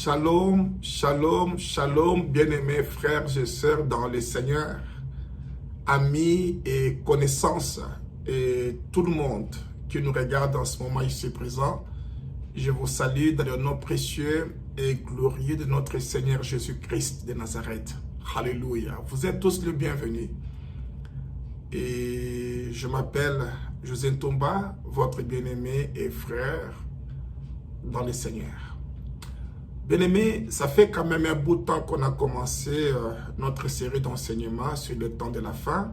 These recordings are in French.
Shalom, shalom, shalom, bien-aimés frères et sœurs dans le Seigneur, amis et connaissances, et tout le monde qui nous regarde en ce moment ici présent, je vous salue dans le nom précieux et glorieux de notre Seigneur Jésus-Christ de Nazareth. Alléluia. Vous êtes tous les bienvenus. Et je m'appelle José Ntomba, votre bien-aimé et frère dans le Seigneur. Bien-aimés, ça fait quand même un bout de temps qu'on a commencé notre série d'enseignements sur le temps de la fin.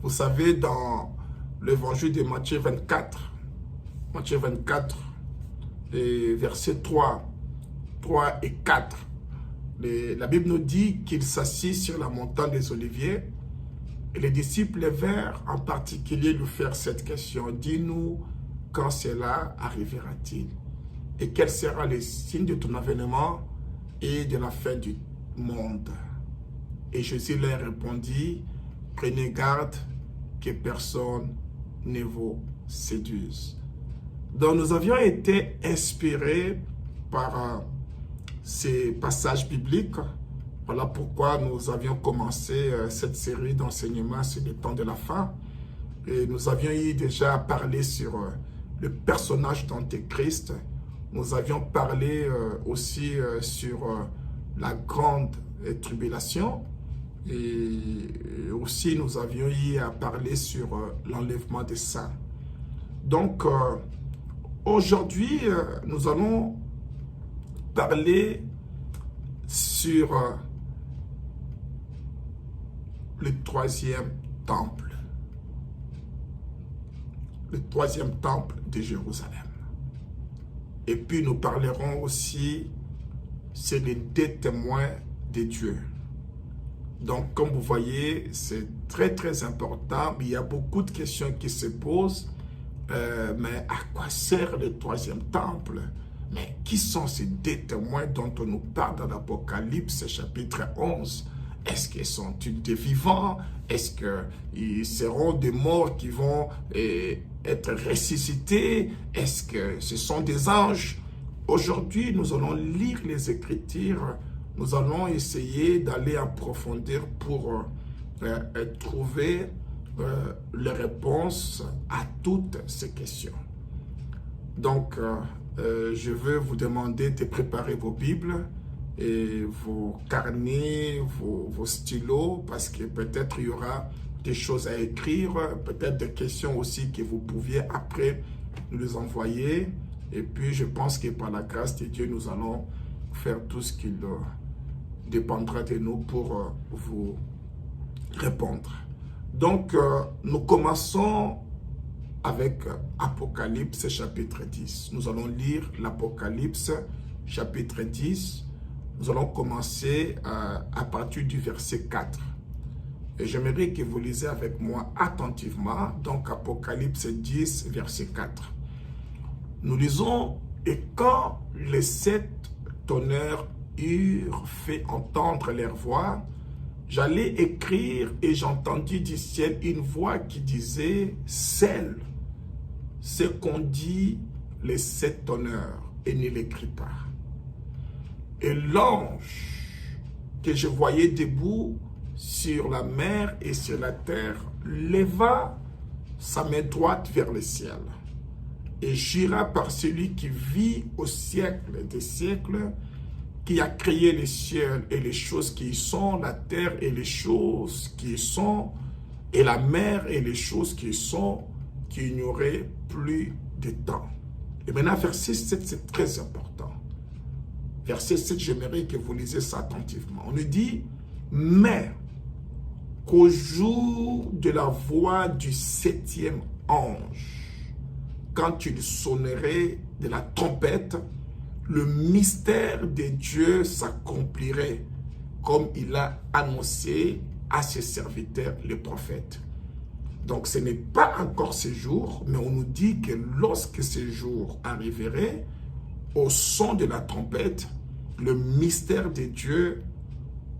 Vous savez, dans l'évangile de Matthieu 24, et versets 3 et 4, la Bible nous dit qu'il s'assit sur la montagne des Oliviers et les disciples vinrent en particulier lui faire cette question. Dis-nous, quand cela arrivera-t-il? Et quel sera le signe de ton avènement et de la fin du monde? Et Jésus leur répondit, prenez garde que personne ne vous séduise. Donc nous avions été inspirés par ces passages bibliques. Voilà pourquoi nous avions commencé cette série d'enseignements sur le temps de la fin. Et nous avions eu déjà parlé sur le personnage d'Antéchrist. Nous avions parlé aussi sur la grande tribulation. Et aussi nous avions eu à parler sur l'enlèvement des saints. Donc aujourd'hui, nous allons parler sur le troisième temple. Le troisième temple de Jérusalem. Et puis nous parlerons aussi sur les deux témoins de Dieu. Donc comme vous voyez, c'est très important. Il y a beaucoup de questions qui se posent. Mais à quoi sert le troisième temple? Mais qui sont ces deux témoins dont on nous parle dans l'Apocalypse chapitre 11? Est-ce qu'ils sont-ils des vivants? Est-ce qu'ils seront des morts qui vont être ressuscités? Est-ce que ce sont des anges? Aujourd'hui, nous allons lire les Écritures. Nous allons essayer d'aller en profondeur pour trouver les réponses à toutes ces questions. Donc, je veux vous demander de préparer vos Bibles et vos carnets, vos stylos, parce que peut-être il y aura des choses à écrire, peut-être des questions aussi que vous pouviez après nous les envoyer. Et puis je pense que par la grâce de Dieu, nous allons faire tout ce qu'il dépendra de nous pour vous répondre. Donc nous commençons avec Apocalypse chapitre 10. Nous allons lire l'Apocalypse chapitre 10. Nous allons commencer à partir du verset 4. Et j'aimerais que vous lisez avec moi attentivement. Donc, Apocalypse 10, verset 4. Nous lisons, « Et quand les 7 tonnerres eurent fait entendre leur voix, j'allais écrire et j'entendis du ciel une voix qui disait, « Scelle ce qu'on dit les 7 tonnerres et ne l'écrit pas. » Et l'ange que je voyais debout sur la mer et sur la terre leva sa main droite vers le ciel et jura par celui qui vit au siècle des siècles, qui a créé les cieux et les choses qui y sont, la terre et les choses qui y sont, et la mer et les choses qui y sont, qu'il n'y aurait plus de temps. Et maintenant, verset 7, c'est très important. Verset 7, j'aimerais que vous lisiez ça attentivement. On nous dit, mais qu'au jour de la voix du 7e ange, quand il sonnerait de la trompette, le mystère de Dieu s'accomplirait comme il a annoncé à ses serviteurs, les prophètes. Donc ce n'est pas encore ce jour, mais on nous dit que lorsque ce jour arriverait, au son de la trompette, le mystère de Dieu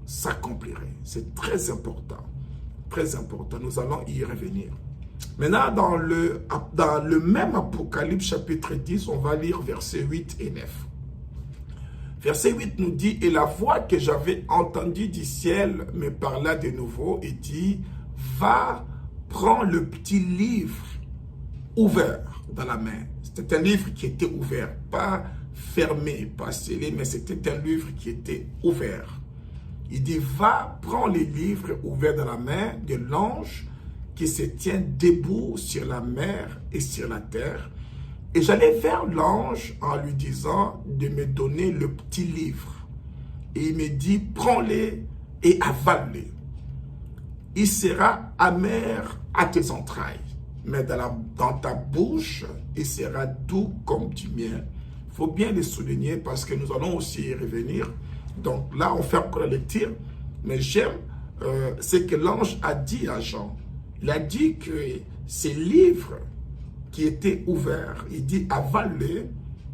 s'accomplirait. C'est très important. Très important. Nous allons y revenir. Maintenant, dans le même Apocalypse chapitre 10, on va lire versets 8 et 9. Verset 8 nous dit, « Et la voix que j'avais entendue du ciel me parla de nouveau et dit, « Va, prends le petit livre ouvert dans la main. » C'était un livre qui était ouvert, pas fermé, pas scellé, mais c'était un livre qui était ouvert. Il dit, « Va, prends les livres ouverts dans la main de l'ange qui se tient debout sur la mer et sur la terre. » Et j'allais vers l'ange en lui disant de me donner le petit livre. Et il me dit, prends-les et avale-les. Il sera amer à tes entrailles, mais dans ta bouche, il sera doux comme du miel. Il faut bien le souligner parce que nous allons aussi y revenir. Donc là, on fait encore la lecture, mais j'aime ce que l'ange a dit à Jean. Il a dit que ces livres qui était ouvert, il dit avale,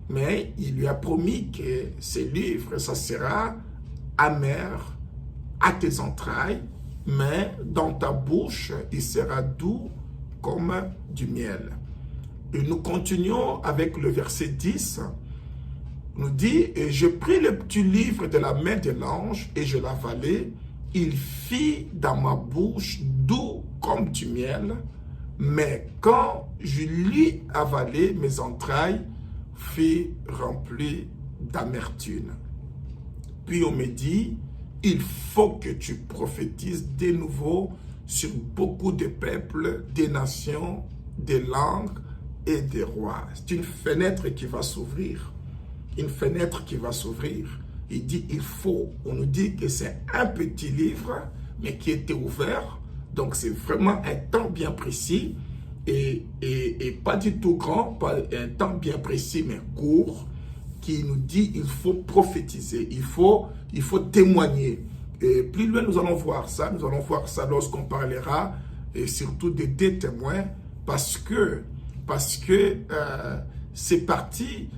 mais il lui a promis que ces livres, ça sera amer à tes entrailles, mais dans ta bouche, il sera doux comme du miel. Et nous continuons avec le verset 10, nous dit, « Et je pris le petit livre de la main de l'ange et je l'avalai, il fit dans ma bouche doux comme du miel, mais quand je l'ai avalé, mes entrailles furent remplies d'amertume. » Puis on me dit, il faut que tu prophétises de nouveau sur beaucoup de peuples, des nations, des langues et des rois. C'est une fenêtre qui va s'ouvrir. Une fenêtre qui va s'ouvrir. Il dit, il faut. On nous dit que c'est un petit livre, mais qui était ouvert. Donc, c'est vraiment un temps bien précis et pas du tout grand, pas un temps bien précis, mais court, qui nous dit il faut prophétiser, il faut témoigner. Et plus loin, nous allons voir ça lorsqu'on parlera, et surtout des deux témoins, parce que c'est parti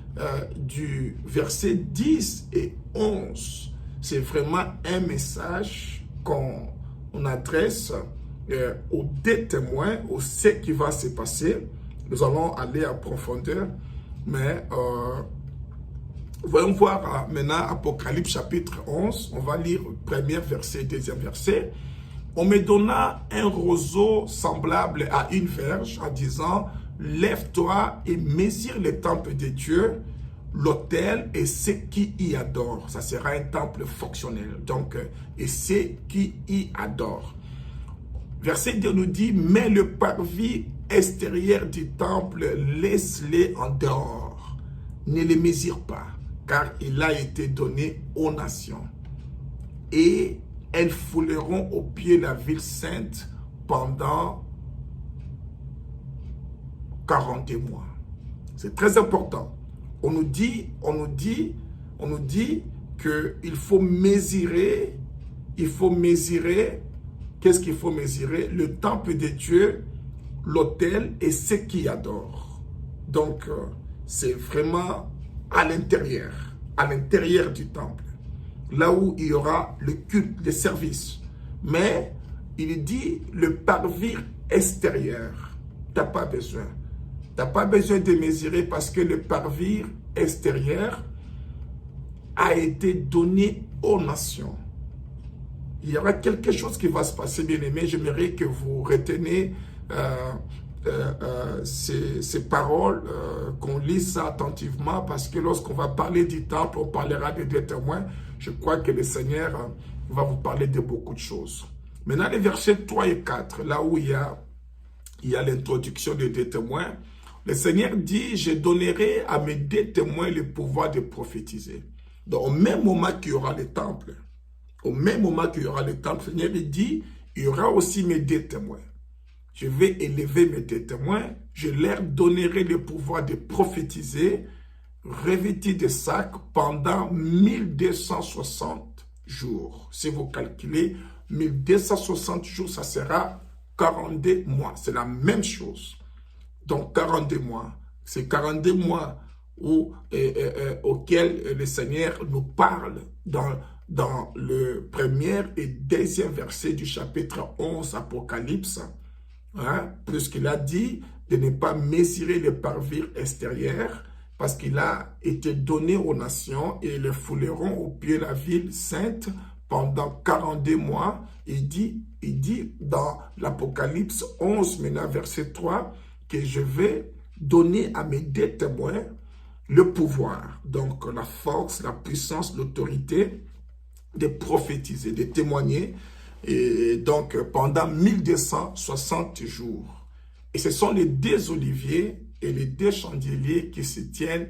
du verset 10 et 11. C'est vraiment un message qu'on adresse aux deux témoins, au ce qui va se passer. Nous allons aller en profondeur, mais voyons voir maintenant Apocalypse chapitre 11. On va lire le premier verset, deuxième verset. « On me donna un roseau semblable à une verge en disant, lève-toi et mesure le temple de Dieu, l'autel et ceux qui y adorent. » Ça sera un temple fonctionnel. Donc, et ceux qui y adorent. Verset 2 nous dit, « Mais le parvis extérieur du temple, laisse-les en dehors. Ne les mesure pas, car il a été donné aux nations. Et elles fouleront aux pieds la ville sainte pendant 40 mois. » C'est très important. On nous dit qu'il faut mesurer, qu'est-ce qu'il faut mesurer? Le temple de Dieu, l'autel et ceux qui adorent. Donc, c'est vraiment à l'intérieur du temple, là où il y aura le culte, le service. Mais il dit le parvis extérieur, tu n'as pas besoin. Tu n'as pas besoin de mesurer parce que le parvis extérieur a été donné aux nations. Il y aura quelque chose qui va se passer, bien aimé. J'aimerais que vous retenez ces paroles, qu'on lise ça attentivement, parce que lorsqu'on va parler du temple, on parlera des deux témoins. Je crois que le Seigneur va vous parler de beaucoup de choses. Maintenant, les versets 3 et 4, là où il y a l'introduction des deux témoins, le Seigneur dit, je donnerai à mes deux témoins le pouvoir de prophétiser. Donc, au même moment qu'il y aura le temple, le Seigneur dit, il y aura aussi mes deux témoins. Je vais élever mes deux témoins, je leur donnerai le pouvoir de prophétiser, revêtis de sacs pendant 1260 jours. Si vous calculez, 1260 jours, ça sera 42 mois. C'est la même chose. Donc, 42 mois. C'est 42 mois auxquels le Seigneur nous parle dans le premier et deuxième verset du chapitre 11 Apocalypse. Puisqu'il a dit de ne pas mesurer le parvis extérieur, parce qu'il a été donné aux nations et ils les fouleront au pied de la ville sainte pendant 42 mois. Il dit dans l'Apocalypse 11, maintenant verset 3, que je vais donner à mes deux témoins le pouvoir, donc la force, la puissance, l'autorité de prophétiser, de témoigner, et donc pendant 1260 jours. Et ce sont les deux oliviers et les deux chandeliers qui se tiennent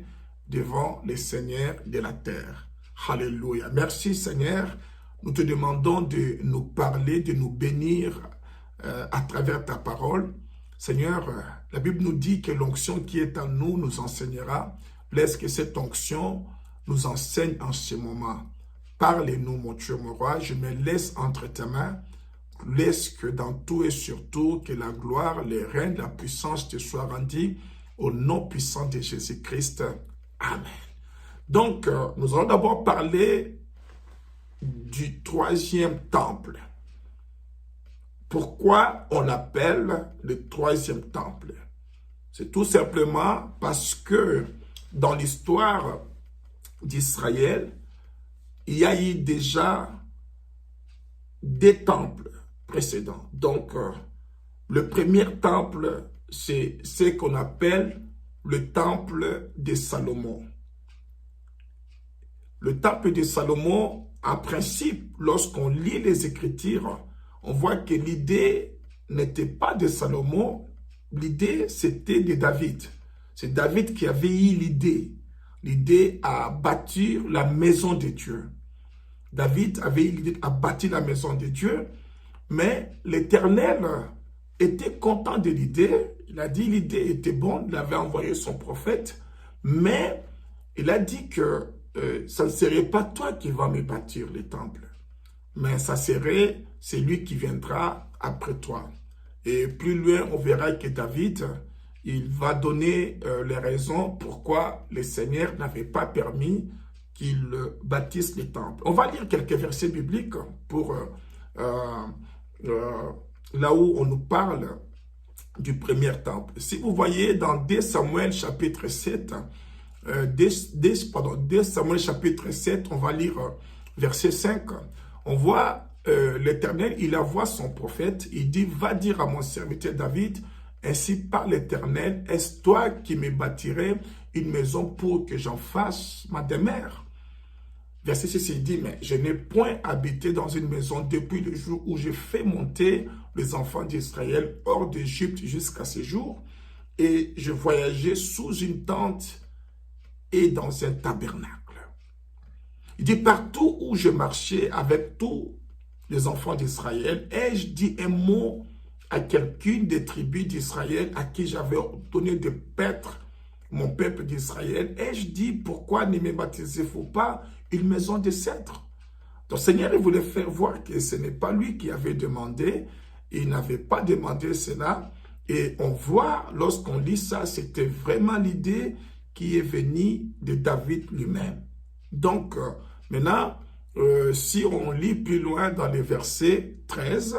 devant le Seigneur de la terre. Alléluia. Merci Seigneur. Nous te demandons de nous parler, de nous bénir à travers ta parole. Seigneur, la Bible nous dit que l'onction qui est en nous nous enseignera. Laisse que cette onction nous enseigne en ce moment. Parlez-nous, mon Dieu, mon roi. Je me laisse entre tes mains. Laisse que dans tout et surtout, que la gloire, le règne, la puissance te soient rendus au nom puissant de Jésus-Christ. Amen. Donc, nous allons d'abord parler du troisième temple. Pourquoi on l'appelle le troisième temple? C'est tout simplement parce que dans l'histoire d'Israël, il y a eu déjà des temples précédents. Donc, le premier temple, c'est ce qu'on appelle le temple de Salomon. Le temple de Salomon, en principe, lorsqu'on lit les Écritures, on voit que l'idée n'était pas de Salomon, l'idée c'était de David. C'est David qui avait eu l'idée à bâtir la maison de Dieu. David avait eu l'idée à bâtir la maison de Dieu, mais l'Éternel était content de l'idée. Il a dit l'idée était bonne, il avait envoyé son prophète, mais il a dit que ça ne serait pas toi qui vas me bâtir le temple, mais ça serait celui qui viendra après toi. Et plus loin, on verra que David, il va donner les raisons pourquoi le Seigneur n'avait pas permis qu'il bâtisse le temple. On va lire quelques versets bibliques pour là où on nous parle du premier temple. Si vous voyez dans 2 Samuel chapitre 7, 2 Samuel chapitre 7, on va lire verset 5. On voit l'Éternel, il envoie son prophète, il dit, va dire à mon serviteur David, ainsi par l'Éternel, est-ce toi qui me bâtirais une maison pour que j'en fasse ma demeure? Verset 6, il dit, mais je n'ai point habité dans une maison depuis le jour où j'ai fait monter les enfants d'Israël hors d'Égypte jusqu'à ce jour, et je voyageais sous une tente et dans un tabernacle. Il dit, partout où je marchais avec tous les enfants d'Israël, ai-je dit un mot à quelqu'une des tribus d'Israël à qui j'avais donné de paître mon peuple d'Israël, ai-je dit, pourquoi ne me baptisez-vous pas une maison de cèdre? Donc, le Seigneur, il voulait faire voir que ce n'est pas lui qui avait demandé, il n'avait pas demandé cela, et on voit, lorsqu'on lit ça, c'était vraiment l'idée qui est venue de David lui-même. Donc, maintenant, si on lit plus loin dans les versets 13,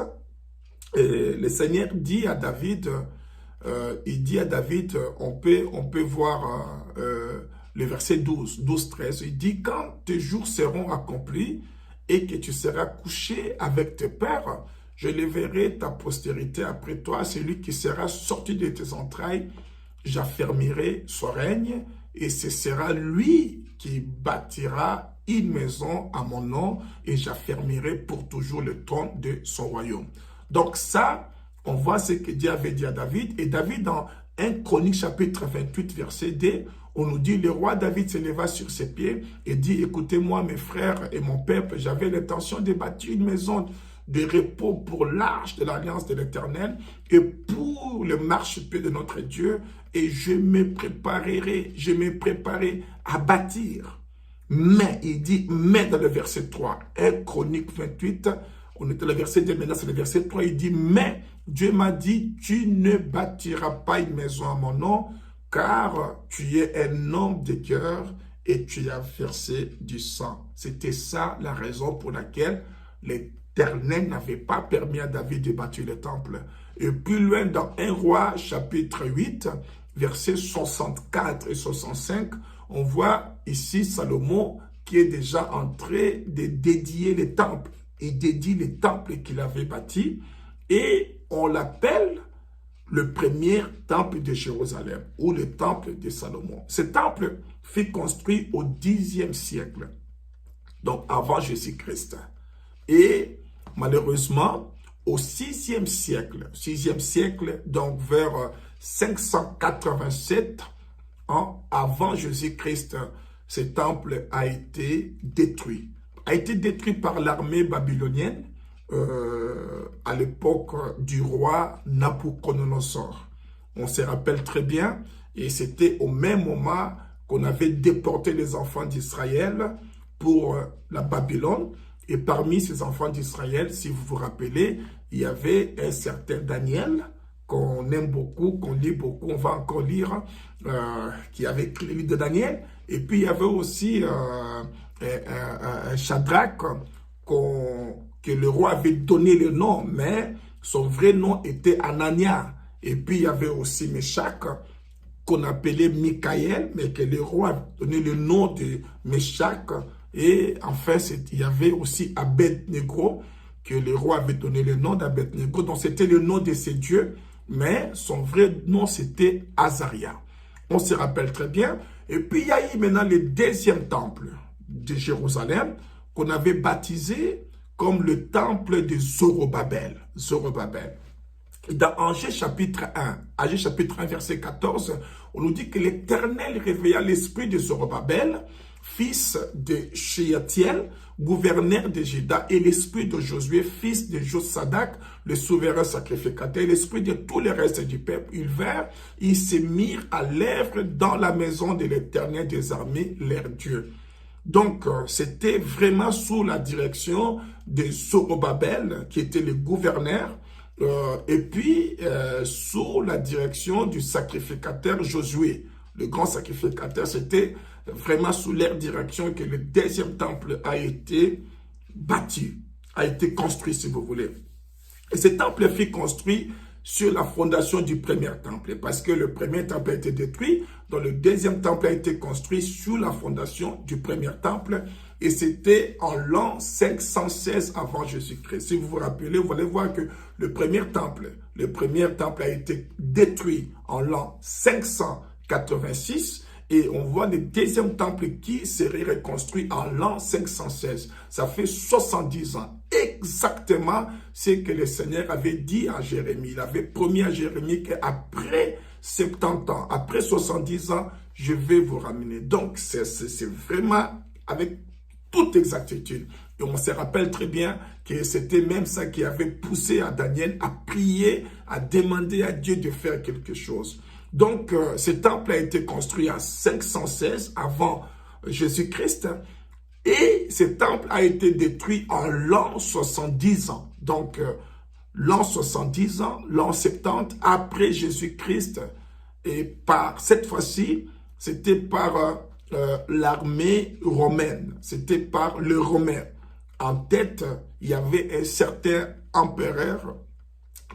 le Seigneur dit à David, on peut voir le verset 12-13, il dit, quand tes jours seront accomplis et que tu seras couché avec tes pères, je leverai ta postérité après toi, celui qui sera sorti de tes entrailles, j'affermirai son règne, et ce sera lui qui bâtira une maison à mon nom, et j'affermirai pour toujours le trône de son royaume. Donc ça, on voit ce que Dieu avait dit à David. Et David, dans 1 Chronique chapitre 28, verset 2, on nous dit, le roi David se leva sur ses pieds et dit, écoutez-moi mes frères et mon peuple, j'avais l'intention de bâtir une maison de repos pour l'arche de l'alliance de l'Éternel et pour le marchepied de notre Dieu, et je me préparais à bâtir. Mais, il dit, mais dans le verset 3, 1 Chronique 28, on était le verset 2, maintenant c'est le verset 3, il dit, mais Dieu m'a dit, tu ne bâtiras pas une maison à mon nom, car tu es un homme de cœur et tu as versé du sang. C'était ça la raison pour laquelle l'Éternel n'avait pas permis à David de bâtir le temple. Et plus loin dans 1 Roi chapitre 8, versets 64 et 65, on voit ici Salomon qui est déjà en train de dédier les temples. Il dédie les temples qu'il avait bâtis et on l'appelle le premier temple de Jérusalem ou le temple de Salomon. Ce temple fut construit au Xe siècle, donc avant Jésus-Christ. Et malheureusement, au VIe siècle, donc vers 587 ans avant Jésus-Christ, ce temple a été détruit. A été détruit par l'armée babylonienne à l'époque du roi Nabuchodonosor. On se rappelle très bien, et c'était au même moment qu'on avait déporté les enfants d'Israël pour la Babylone. Et parmi ces enfants d'Israël, si vous vous rappelez, il y avait un certain Daniel, qu'on aime beaucoup, qu'on lit beaucoup, on va encore lire, qui avait écrit le livre de Daniel. Et puis il y avait aussi un Shadrach, que le roi avait donné le nom, mais son vrai nom était Anania. Et puis il y avait aussi Meshach, qu'on appelait Michael, mais que le roi a donné le nom de Meshach. Et enfin, il y avait aussi Abed-Nego, que le roi avait donné le nom d'Abed-Nego. Donc c'était le nom de ces dieux, mais son vrai nom c'était Azaria. On se rappelle très bien. Et puis il y a eu maintenant le deuxième temple de Jérusalem, qu'on avait baptisé comme le temple de Zorobabel. Dans Agé chapitre 1, verset 14, on nous dit que l'Éternel réveilla l'esprit de Zorobabel, fils de Shealtiel, gouverneur de Juda, et l'esprit de Josué, fils de Josadak, le souverain sacrificateur, l'esprit de tout le reste du peuple. Ils se mirent à l'œuvre dans la maison de l'Éternel des armées, leur Dieu. Donc, c'était vraiment sous la direction de Zorobabel, qui était le gouverneur, et puis sous la direction du sacrificateur Josué. Le grand sacrificateur, c'était vraiment sous leur direction que le deuxième temple a été bâti, a été construit, si vous voulez. Et ce temple fut construit sur la fondation du premier temple, parce que le premier temple a été détruit, donc le deuxième temple a été construit sur la fondation du premier temple, et c'était en l'an 516 avant Jésus-Christ. Si vous vous rappelez, vous allez voir que le premier temple a été détruit en l'an 586, et on voit le deuxième temple qui serait reconstruit en l'an 516. Ça fait 70 ans. Exactement ce que le Seigneur avait dit à Jérémie. Il avait promis à Jérémie qu'après 70 ans, après 70 ans, je vais vous ramener. Donc, c'est vraiment avec toute exactitude. Et on se rappelle très bien que c'était même ça qui avait poussé à Daniel à prier, à demander à Dieu de faire quelque chose. Donc, ce temple a été construit en 516 avant Jésus-Christ. Et ce temple a été détruit en l'an 70 ans. Donc, l'an 70 ans, l'an 70 après Jésus-Christ. Et par cette fois-ci, c'était par l'armée romaine. C'était par le Romain. En tête, il y avait un certain empereur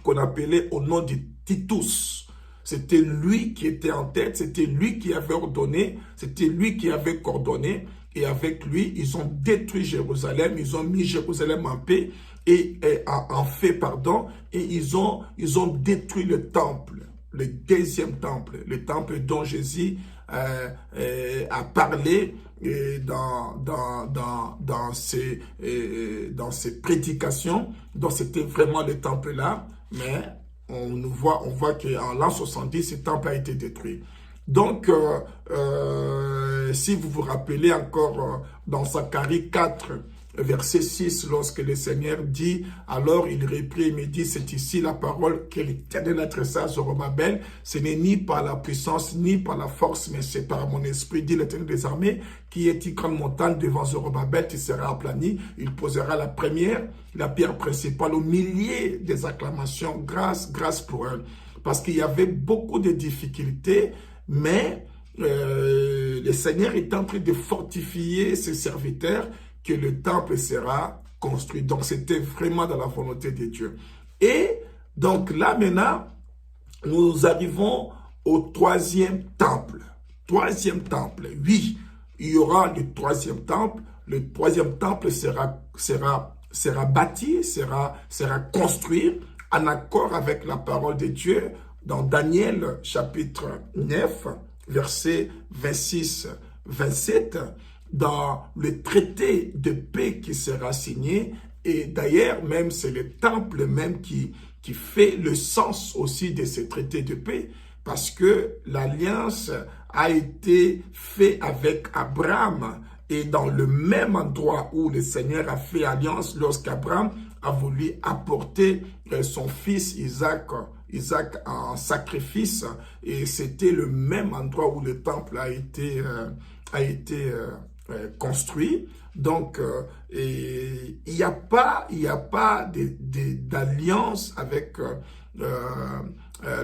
qu'on appelait au nom de Titus. C'était lui qui était en tête, c'était lui qui avait ordonné, c'était lui qui avait coordonné. Et avec lui, ils ont détruit Jérusalem, ils ont mis Jérusalem en paix, en fait, et ils ont détruit le temple, le deuxième temple, le temple dont Jésus a parlé dans ses prédications. Donc c'était vraiment le temple là, mais on voit qu'en l'an 70, ce temple a été détruit. Donc, si vous vous rappelez encore dans Zacharie 4, verset 6, lorsque le Seigneur dit, alors il reprit et me dit, c'est ici la parole que l'Éternel adressa à Zorobabel, ce n'est ni par la puissance, ni par la force, mais c'est par mon esprit, dit l'Éternel des armées, qui est une grande montagne devant Zorobabel, qui sera aplanie. Il posera la pierre principale au milieu des acclamations, grâce pour elle. Parce qu'il y avait beaucoup de difficultés, mais le Seigneur est en train de fortifier ses serviteurs, que le temple sera construit. Donc, c'était vraiment dans la volonté de Dieu. Et donc là, maintenant, nous arrivons au troisième temple. Troisième temple, oui, il y aura le troisième temple. Le troisième temple sera bâti, sera construit en accord avec la parole de Dieu dans Daniel chapitre 9, versets 26-27, dans le traité de paix qui sera signé. Et d'ailleurs, même c'est le temple même qui fait le sens aussi de ce traité de paix, parce que l'alliance a été faite avec Abraham, et dans le même endroit où le Seigneur a fait alliance lorsqu'Abraham a voulu apporter son fils Isaac en sacrifice, et c'était le même endroit où le temple a été construit. Donc, il n'y a pas d'alliance avec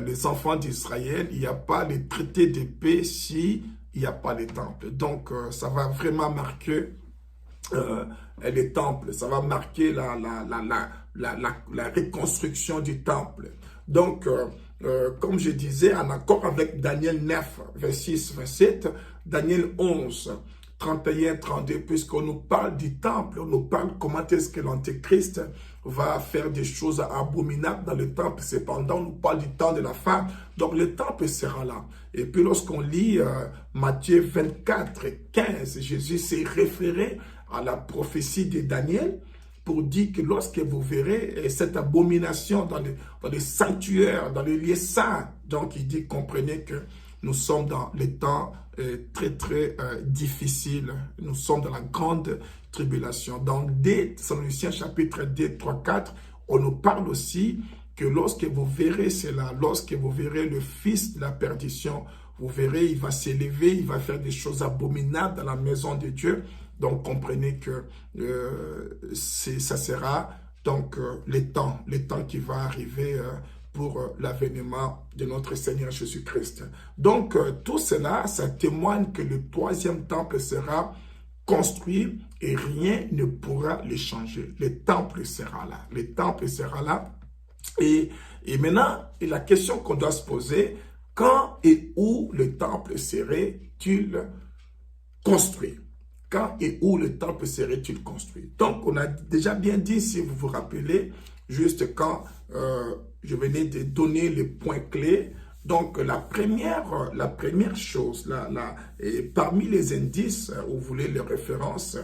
les enfants d'Israël. Il n'y a pas les traités de paix si il n'y a pas les temples. Donc, ça va vraiment marquer les temples. Ça va marquer la reconstruction du temple. Donc, comme je disais, en accord avec Daniel 9, 26, 27, Daniel 11, 31, 32, puisqu'on nous parle du temple, on nous parle comment est-ce que l'Antéchrist va faire des choses abominables dans le temple. Cependant, on nous parle du temps de la fin. Donc, le temple sera là. Et puis, lorsqu'on lit Matthieu 24, 15, Jésus s'est référé à la prophétie de Daniel pour dire que lorsque vous verrez cette abomination dans les sanctuaires, dans les lieux saints, donc il dit, comprenez que nous sommes dans les temps très difficiles. Nous sommes dans la grande tribulation. Dans 2 Thessaloniciens chapitre 2, 3, 4, on nous parle aussi que lorsque vous verrez cela, lorsque vous verrez le fils de la perdition, vous verrez, il va s'élever, il va faire des choses abominables dans la maison de Dieu. Donc, comprenez que ça sera donc les temps qui vont arriver pour l'avènement de notre Seigneur Jésus-Christ. Donc, tout cela, ça témoigne que le troisième temple sera construit et rien ne pourra le changer. Le temple sera là. Le temple sera là. Et maintenant, la question qu'on doit se poser, quand et où le temple serait-il construit? Quand et où le temple serait-il construit? Donc, on a déjà bien dit, si vous vous rappelez, juste quand je venais de donner les points clés. Donc, la première chose, et parmi les indices, où vous voulez les références,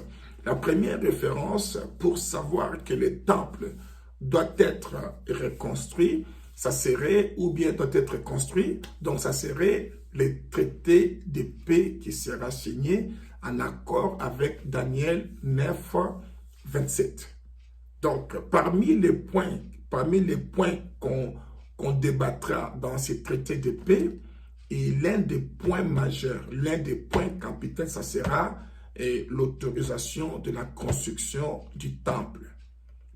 la première référence pour savoir que le temple doit être reconstruit, ça serait, ou bien doit être construit, donc ça serait le traité de paix qui sera signé en accord avec Daniel 9, 27. Donc, parmi les points qu'on débattra dans ces traités de paix, et l'un des points majeurs, l'un des points capitaux, ça sera l'autorisation de la construction du temple.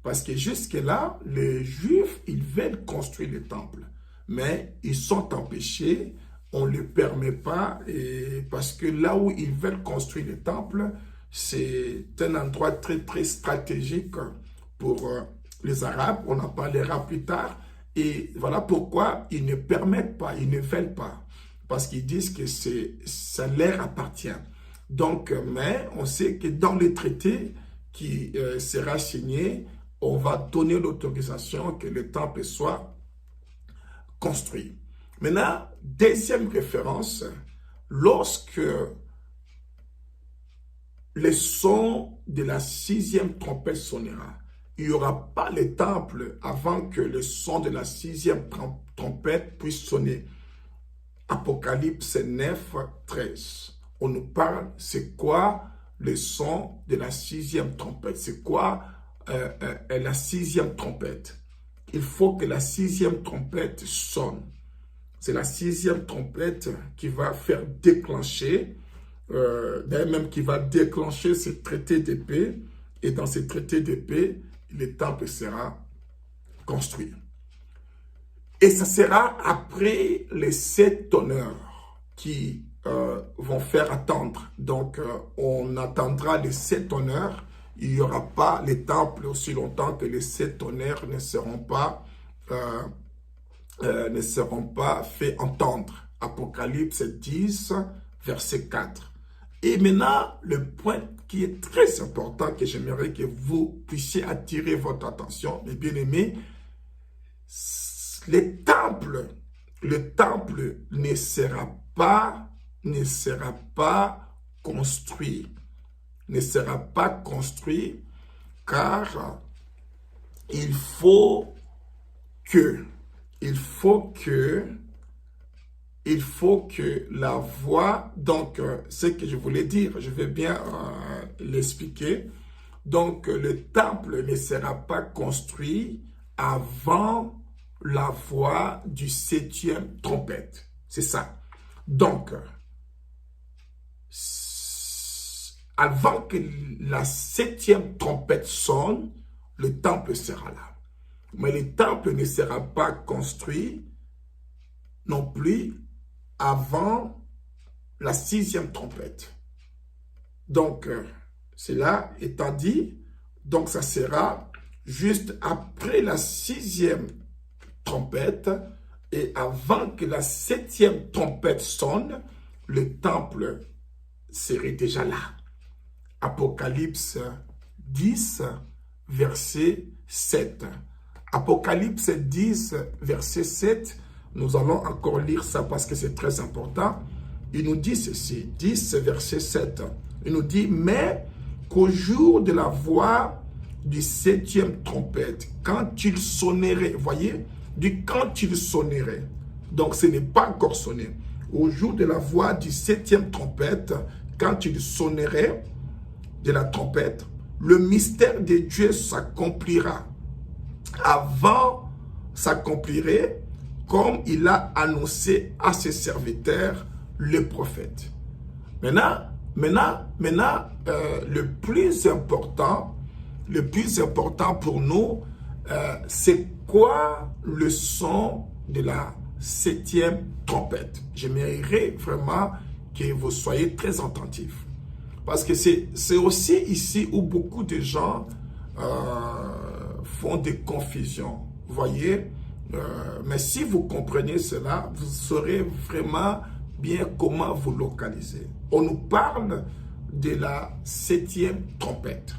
Parce que jusque-là, les Juifs, ils veulent construire le temple, mais ils sont empêchés, on ne le permet pas, parce que là où ils veulent construire le temple, c'est un endroit très stratégique pour les Arabes, on en parlera plus tard, et voilà pourquoi ils ne permettent pas, ils ne veulent pas, parce qu'ils disent que ça leur appartient. Donc, mais on sait que dans le traité qui sera signé, on va donner l'autorisation que le temple soit construit. Maintenant, deuxième référence, lorsque le son de la 6e trompette sonnera, il n'y aura pas le temple avant que le son de la 6e trompette puisse sonner. Apocalypse 9, 13. On nous parle, c'est quoi le son de la 6e trompette? C'est quoi la 6e trompette? Il faut que la 6e trompette sonne. C'est la 6e trompette qui va faire déclencher, d'ailleurs même qui va déclencher ce traité de paix. Et dans ce traité de paix, le temple sera construit. Et ça sera après les 7 honneurs qui vont faire attendre. Donc, on attendra les 7 honneurs. Il n'y aura pas les temples aussi longtemps que les 7 honneurs ne seront pas faits entendre Apocalypse 10, verset 4. Et maintenant, le point qui est très important, que j'aimerais que vous puissiez attirer votre attention, mes bien-aimés, le temple ne sera pas construit. Ne sera pas construit car il faut que la voix, donc ce que je voulais dire, je vais bien l'expliquer. Donc le temple ne sera pas construit avant la voix du 7e trompette. C'est ça. Donc, avant que la 7e trompette sonne, le temple sera là. Mais le temple ne sera pas construit non plus avant la 6e trompette. Donc, cela étant dit, donc ça sera juste après la 6e trompette et avant que la 7e trompette sonne, le temple serait déjà là. Apocalypse 10, verset 7. Apocalypse 10, verset 7, nous allons encore lire ça parce que c'est très important. Il nous dit ceci, 10, verset 7. Il nous dit, mais qu'au jour de la voix du 7e trompette, quand il sonnerait, voyez, du quand il sonnerait, donc ce n'est pas encore sonné, au jour de la voix du 7e trompette, quand il sonnerait de la trompette, le mystère de Dieu s'accomplira. Avant s'accomplirait comme il a annoncé à ses serviteurs, les prophètes. Maintenant, le plus important pour nous, c'est quoi le son de la 7e trompette? J'aimerais vraiment que vous soyez très attentifs. Parce que c'est aussi ici où beaucoup de gens font des confusions. Vous voyez? Mais si vous comprenez cela, vous saurez vraiment bien comment vous localiser. On nous parle de la 7e trompette.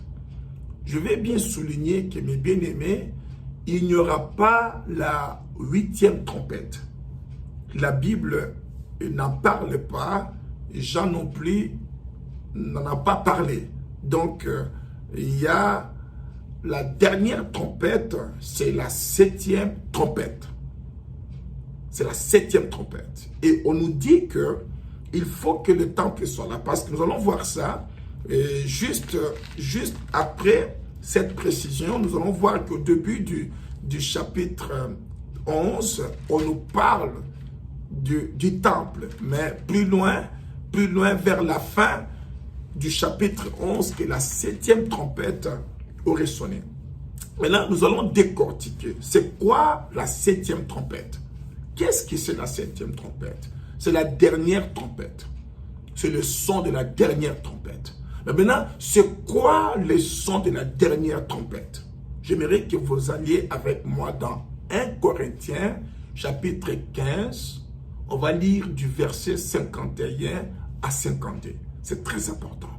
Je vais bien souligner que, mes bien-aimés, il n'y aura pas la 8e trompette. La Bible n'en parle pas, Jean non plus n'en a pas parlé. Donc, il y a la dernière trompette, c'est la 7e trompette. C'est la 7e trompette. Et on nous dit que il faut que le temple soit là. Parce que nous allons voir ça. Et juste après cette précision, nous allons voir qu'au début du chapitre 11, on nous parle du temple. Mais plus loin vers la fin du chapitre 11, que la 7e trompette aurait sonné. Maintenant, nous allons décortiquer. C'est quoi la 7e trompette? Qu'est-ce que c'est la 7e trompette? C'est la dernière trompette. C'est le son de la dernière trompette. Mais maintenant, c'est quoi le son de la dernière trompette? J'aimerais que vous alliez avec moi dans 1 Corinthiens, chapitre 15. On va lire du verset 51 à 52. C'est très important.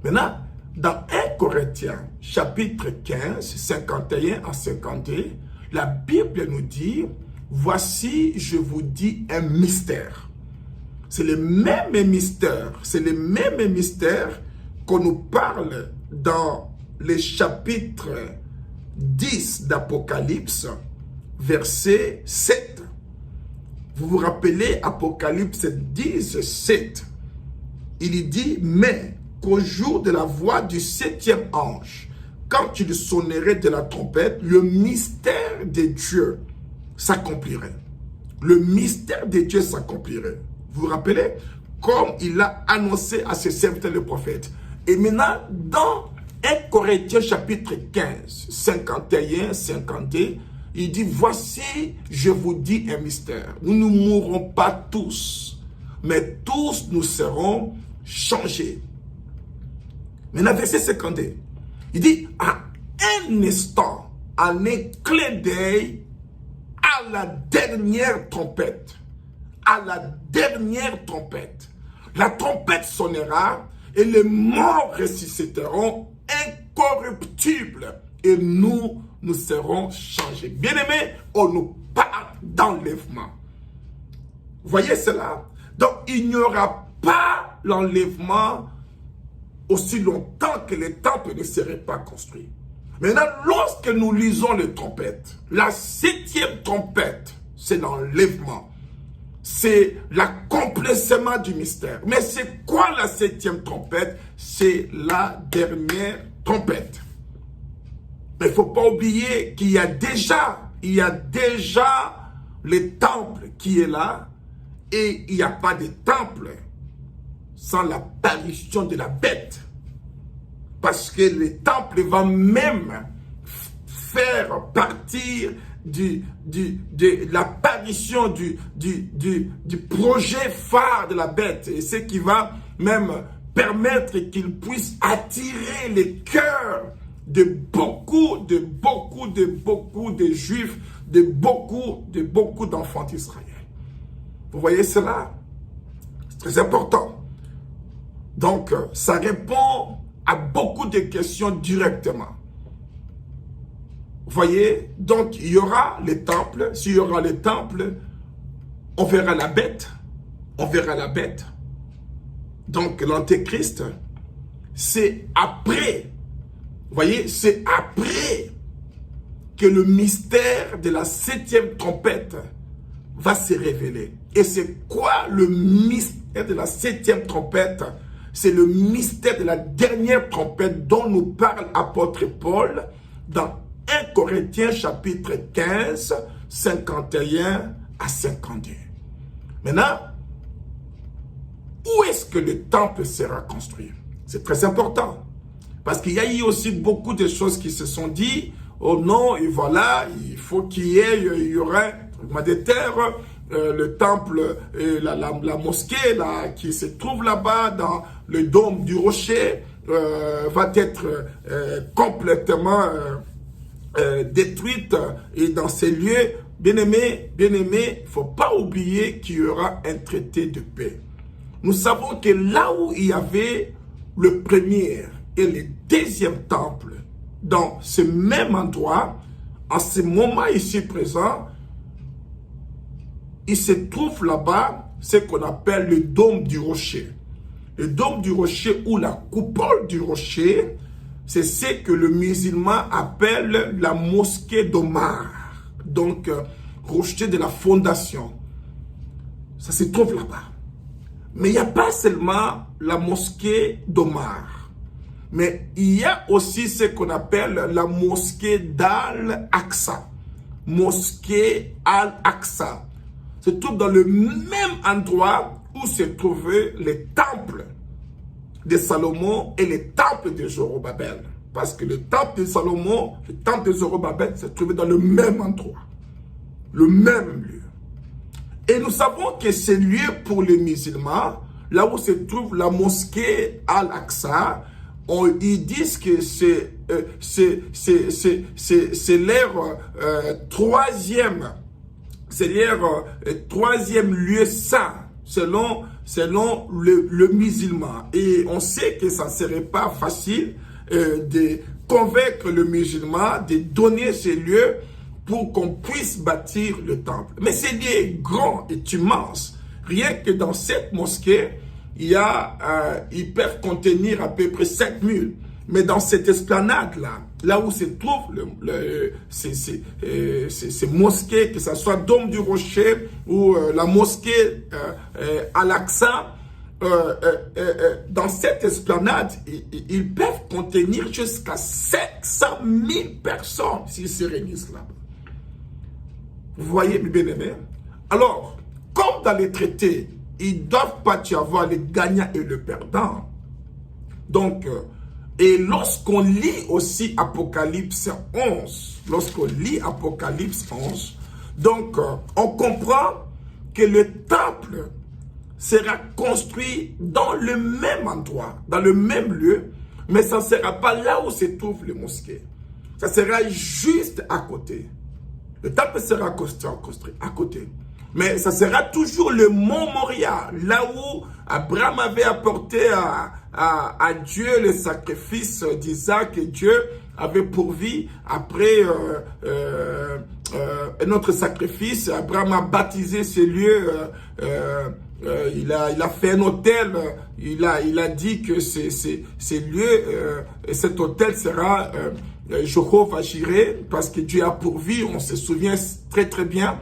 Maintenant, dans 1 Corinthiens, chapitre 15, 51 à 52, la Bible nous dit, voici, je vous dis un mystère. C'est le même mystère qu'on nous parle dans le chapitre 10 d'Apocalypse, verset 7. Vous vous rappelez Apocalypse 10, 7. Il dit, mais qu'au jour de la voix du 7e ange, quand il sonnerait de la trompette, le mystère de Dieu s'accomplirait. Le mystère de Dieu s'accomplirait. Vous vous rappelez? Comme il a annoncé à ses serviteurs les prophètes. Et maintenant, dans 1 Corinthiens chapitre 15, 51, 52, il dit, voici, je vous dis un mystère. Nous ne mourrons pas tous, mais tous nous serons changés. Maintenant, verset 52, il dit, à un instant, en un clin d'œil, à la dernière trompette, à la dernière trompette. La trompette sonnera et les morts ressusciteront incorruptibles et nous serons changés. Bien-aimés, on nous parle d'enlèvement. Vous voyez cela? Donc, il n'y aura pas l'enlèvement aussi longtemps que les temples ne seraient pas construits. Maintenant, lorsque nous lisons les trompettes, la 7e trompette, c'est l'enlèvement. C'est l'accomplissement du mystère. Mais c'est quoi la 7e trompette? C'est la dernière trompette. Mais il ne faut pas oublier qu'il y a déjà le temple qui est là, et il n'y a pas de temple sans l'apparition de la bête. Parce que le temple va même faire partir de l'apparition du projet phare de la bête. Et ce qui va même permettre qu'il puisse attirer les cœurs de beaucoup de juifs, de beaucoup d'enfants d'Israël. Vous voyez cela? C'est très important. Donc, ça répond à beaucoup de questions directement. Vous voyez? Donc, il y aura les temples. S'il y aura les temples, on verra la bête. On verra la bête. Donc, l'Antéchrist, c'est après. Vous voyez? C'est après que le mystère de la 7e trompette va se révéler. Et c'est quoi le mystère de la 7e trompette? C'est le mystère de la dernière trompette dont nous parle apôtre Paul dans 1 Corinthiens chapitre 15, 51 à 52. Maintenant, où est-ce que le temple sera construit? C'est très important. Parce qu'il y a eu aussi beaucoup de choses qui se sont dites. Oh non, et voilà, il faut qu'il y aurait des terres, le temple, la mosquée là, qui se trouve là-bas dans le dôme du rocher va être complètement détruite. Et dans ces lieux, bien-aimés, il ne faut pas oublier qu'il y aura un traité de paix. Nous savons que là où il y avait le premier et le deuxième temple, dans ce même endroit, en ce moment ici présent, il se trouve là-bas ce qu'on appelle le dôme du rocher. Le dôme du rocher ou la coupole du rocher, c'est ce que le musulman appelle la mosquée d'Omar. Donc, rocher de la fondation. Ça se trouve là-bas. Mais il n'y a pas seulement la mosquée d'Omar. Mais il y a aussi ce qu'on appelle la mosquée d'Al-Aqsa. Mosquée Al-Aqsa. Se trouve dans le même endroit où se trouvaient les temples de Salomon et les temples de Zorobabel. Parce que le temple de Salomon, le temple de Zorobabel se trouvait dans le même endroit. Le même lieu. Et nous savons que ce lieu pour les musulmans, là où se trouve la mosquée Al-Aqsa, ils disent que c'est leur troisième lieu saint, selon le musulman. Et on sait que ça ne serait pas facile de convaincre le musulman de donner ce lieu pour qu'on puisse bâtir le temple. Mais ce lieu est grand, est immense. Rien que dans cette mosquée, ils peuvent contenir à peu près 5000. Mais dans cette esplanade-là, là où se trouvent ces mosquées, que ce soit Dôme du Rocher ou la mosquée Al-Aqsa, dans cette esplanade, ils peuvent contenir jusqu'à 500 000 personnes s'ils se réunissent là-bas. Vous voyez, mes bien-aimés? Alors, comme dans les traités, ils ne doivent pas y avoir le gagnant et le perdant. Donc, et lorsqu'on lit aussi Apocalypse 11, donc on comprend que le temple sera construit dans le même endroit, dans le même lieu, mais ça ne sera pas là où se trouvent les mosquées. Ça sera juste à côté. Le temple sera construit à côté. Mais ça sera toujours le mont Moria, là où Abraham avait apporté à Dieu le sacrifice d'Isaac et Dieu avait pourvu après notre sacrifice. Abraham a baptisé ce lieu, il a fait un autel, il a dit que ces lieux, cet autel sera Jéhovah Jireh, parce que Dieu a pourvu, on se souvient très très bien,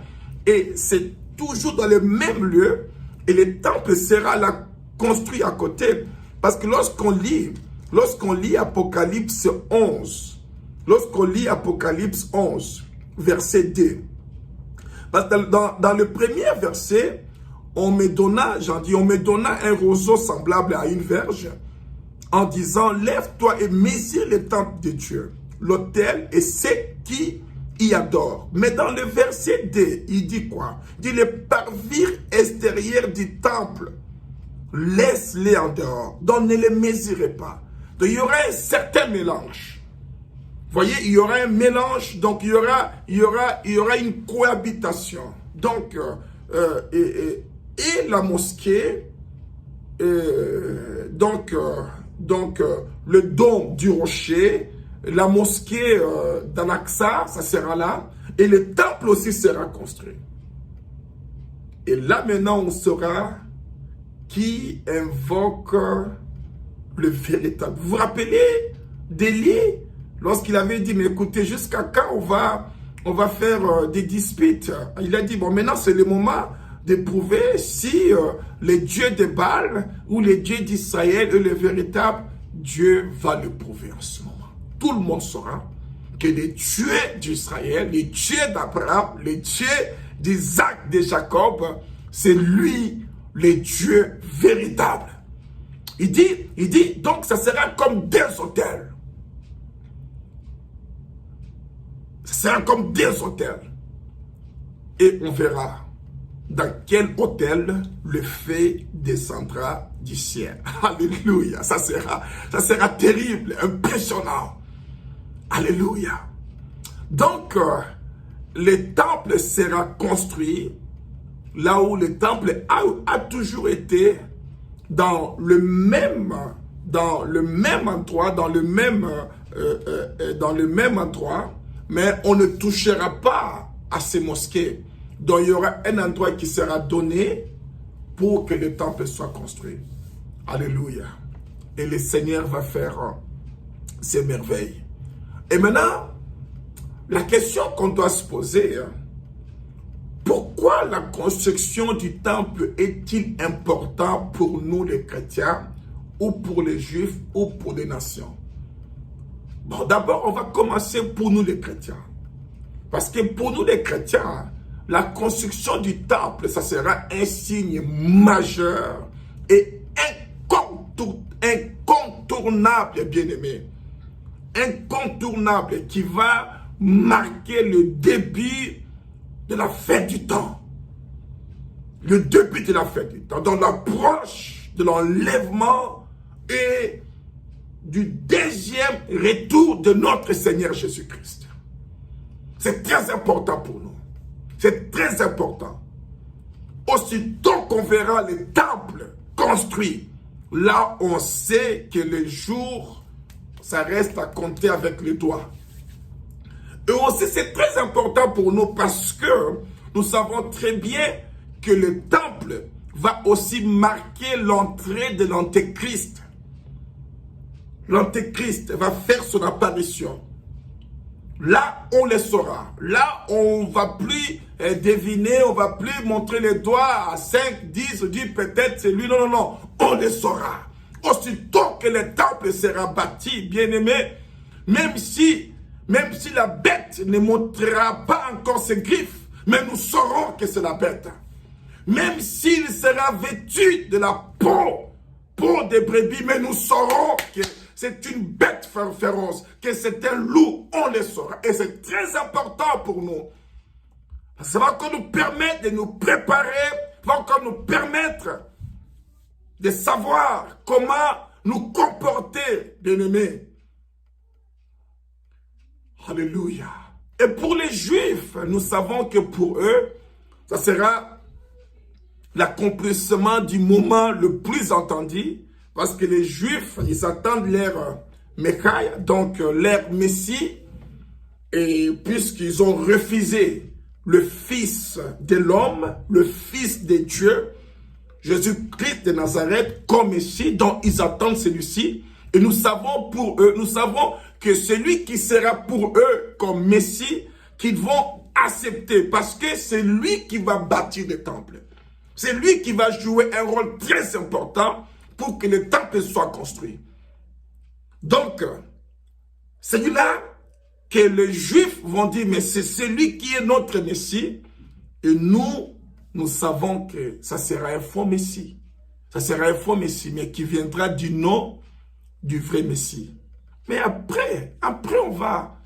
et c'est toujours dans le même lieu, et le temple sera là construit à côté, parce que lorsqu'on lit Apocalypse 11, verset 2, parce que dans le premier verset, on me donna un roseau semblable à une verge, en disant, lève-toi et mesure le temple de Dieu, l'autel et ceux qui y adorent. Mais dans le verset 2, il dit quoi? Il dit, les parvis extérieurs du temple, laisse-les en dehors, donc ne les mesurez pas. Donc il y aura un certain mélange. Vous voyez, il y aura un mélange, donc il y aura une cohabitation. Donc, et la mosquée, donc le dôme du rocher, la mosquée d'Al-Aqsa, ça sera là, et le temple aussi sera construit. Et là maintenant on saura qui invoque le véritable. Vous vous rappelez d'Élie, lorsqu'il avait dit, mais écoutez, jusqu'à quand on va faire des disputes? Il a dit, bon, maintenant c'est le moment de prouver si les dieux de Baal ou les dieux d'Israël est le véritable. Dieu va le prouver en ce moment. Tout le monde saura que les dieux d'Israël, les dieux d'Abraham, les dieux d'Isaac, de Jacob, c'est lui, le Dieu véritable. Il dit, donc ça sera comme des autels. Ça sera comme des autels. Et on verra dans quel autel le feu descendra du ciel. Alléluia. Ça sera terrible, impressionnant. Alléluia. Donc, le temple sera construit là où le temple a toujours été dans le même endroit, dans le même endroit, mais on ne touchera pas à ces mosquées. Donc, il y aura un endroit qui sera donné pour que le temple soit construit. Alléluia. Et le Seigneur va faire ses merveilles. Et maintenant, la question qu'on doit se poser, pourquoi la construction du temple est-il important pour nous les chrétiens, ou pour les juifs, ou pour les nations? Bon, d'abord, on va commencer pour nous les chrétiens. Parce que pour nous les chrétiens, la construction du temple, ça sera un signe majeur et incontournable, bien-aimé. Incontournable, qui va marquer le début de la fin du temps. Le début de la fin du temps. Dans l'approche de l'enlèvement et du deuxième retour de notre Seigneur Jésus-Christ. C'est très important pour nous. C'est très important. Aussitôt qu'on verra les temples construits, là on sait que le jour, ça reste à compter avec les doigts. Et aussi c'est très important pour nous parce que nous savons très bien que le temple va aussi marquer l'entrée de l'Antéchrist. L'Antéchrist va faire son apparition. Là, on le saura. Là, on ne va plus deviner, on ne va plus montrer les doigts à 5, 10, dire peut-être c'est lui. Non, non, non. On le saura. Aussitôt que le temple sera bâti, bien-aimé, même si la bête ne montrera pas encore ses griffes, mais nous saurons que c'est la bête. Même s'il sera vêtu de la peau de brebis, mais nous saurons que c'est une bête féroce, que c'est un loup, on le saura. Et c'est très important pour nous. Ça va encore nous permettre de nous préparer, va encore nous permettre de savoir comment nous comporter, bien-aimés. Alléluia. Et pour les Juifs, nous savons que pour eux, ça sera l'accomplissement du moment le plus entendu, parce que les Juifs, ils attendent leur Mécaï, donc leur Messie, et puisqu'ils ont refusé le Fils de l'homme, le Fils de Dieu, Jésus-Christ de Nazareth comme Messie, dont ils attendent celui-ci, et nous savons pour eux, nous savons que celui qui sera pour eux comme Messie, qu'ils vont accepter, parce que c'est lui qui va bâtir le temple. C'est lui qui va jouer un rôle très important pour que le temple soit construit. Donc, c'est là que les Juifs vont dire, mais c'est celui qui est notre Messie, et nous savons que ça sera un faux Messie. Ça sera un faux Messie, mais qui viendra du nom du vrai Messie. Mais après on va